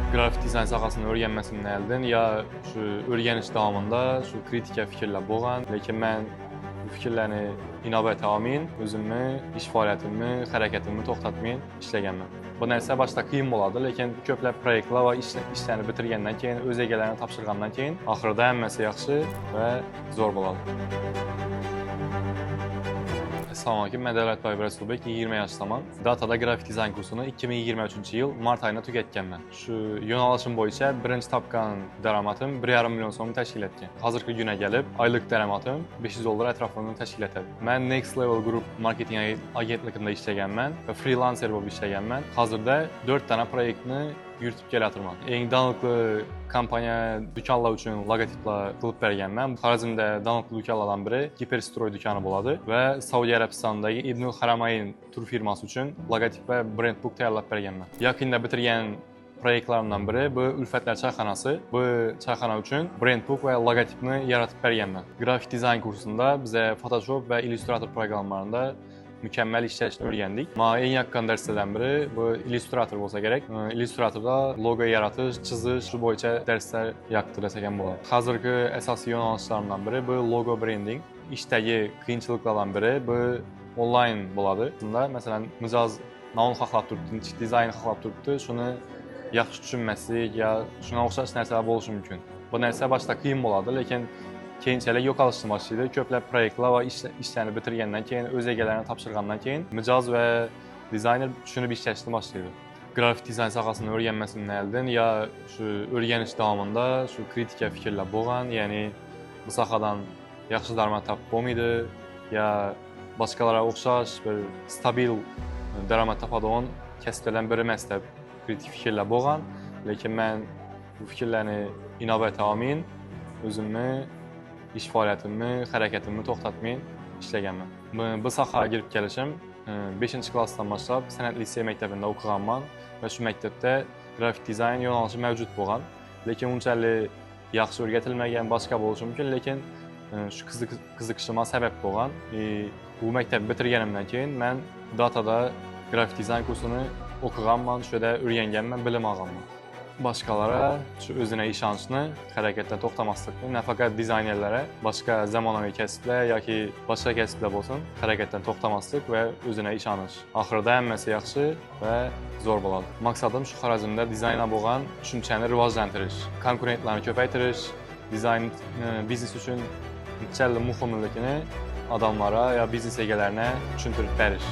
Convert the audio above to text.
Grafik dizayn sahəsini öyrənməsinlərdən ya şu öyrəniş davamında şu kritika fikirlər bolğan, lakin mən bu fikirləri inab etəmin, özümü, iş fəaliyyətimi, hərəkətimi toxtatmayın işləgənmən. Bu nəsə başda qiyin boladı, lakin köpləb proyektlər və işləri bitirgəndən keyin, öz əgələrini tapşırğandan keyin axırda həmməsi yaxşı və zor boladı. Salam aleyküm, mən Dövlət Bayır Rəsulbək, 20 yaşdaman. Datada qrafik dizayn kursunu 2023-cü il mart ayında tükətkənmən. Şu yönəlişim boyunca birinci tapqan dərəmatım 1,5 milyon somu təşkil etdi. Hazırki günə gəlib, aylıq dərəmatım $500 ətrafında təşkil etdi. Mən Next Level Group marketing agentlikində işləgənmən və freelancer olub işləgənmən. Hazırda 4 dənə proyektini yürütüb gətirməm. Eyni danlıqlı kampaniya dükanlar üçün logotiplər qılıb bərgənmən. Xaricimdə danlıqlı dükanlardan biri Hiperstroy dükanı boladı və Saudi Ərəbistandakı İbnül Haramayn tur firması üçün logotip və brand book təyərləyib bərgənmən. Yaxında bitirgən proyektlərimdən biri bu Ülfətlər çayxanası. Bu çayxana üçün brand book və logotipini yaratıb bərgənmən. Qrafik dizayn kursunda bizə Photoshop və Illustrator proqramlarında mükəmməl işləyişini öyrəndik. Amma ən yaxın dərslərdən biri bu Illustrator olsa gərək. Illustratorda logo yaratış, çiziş boyunca dərslər yaxdı desəkən bilər. Hazırki əsas yönəlişlərimdən biri bu logo branding. İşdəki qiyinçılıqlardan biri bu onlayn boladı. Məsələn, micaz naun xaxlab durdu, dizayn xaxlab durdu. Şunu yaxşı düşünməsi ya şuna oxşar nərsələr oluşu mümkün. Bu nəsə başda qiyin boladı, lakin keyinçəlik yox alışdım başlaydı. Köpləb proyektlər və işlərini bitirgəndən keyin, öz əgələrini tapşırğandan keyin micaz və dizayner düşünüb işləşdim başlaydı. Qrafik dizayn sahəsini öyrənməsinlərdən ya şu öyrəniş davamında şu kritika fikirlər bolğan, yəni bu sahadan yaxşı dərəmət tapıb olmaydı ya başqalara oxşar bir stabil dərəmət tapadığın kəsblərdən biri məstəb kritik fikirlər bolğan, lakin mən bu fikirləri inab etəmin, özümü, iş fəaliyyətimi, hərəkətimi toxtatmayın işləgənmən. Bu sahəyə girib gəlişim 5-ci klassdan başlayıb sənət lisey məktəbində oxuğanman və şu məktəbdə qrafik dizayn yönəlişi mövcud bolğan. Lakin unçəli yaxşı öyrətilməyən başqa oluşu mümkün, lakin şu qızıqışıma səbəb bolğan. Bu məktəbi bitirgənimdən keyin mən datada qrafik dizayn kursunu oxuğanman, şöyle öyrəngənmən, bilim ağanman. Başqalara özünə işançını hərəkətdən toxtamaslıqdır. Nə fəqət dizaynerlərə, başqa zamanəvi kəsblər, ya ki başqa kəsblər olsun, hərəkətdən toxtamaslıq və özünə işanış. Axırda həmməsi yaxşı və zor boladı. Maqsadım şu xaricimdə dizayna bolğan düşüncəni rivajlandırış, konkurentlərini köpəytiriş, dizayn biznes üçün mühümlükünü adamlara ya biznes egələrinə düşündürüb bəriş.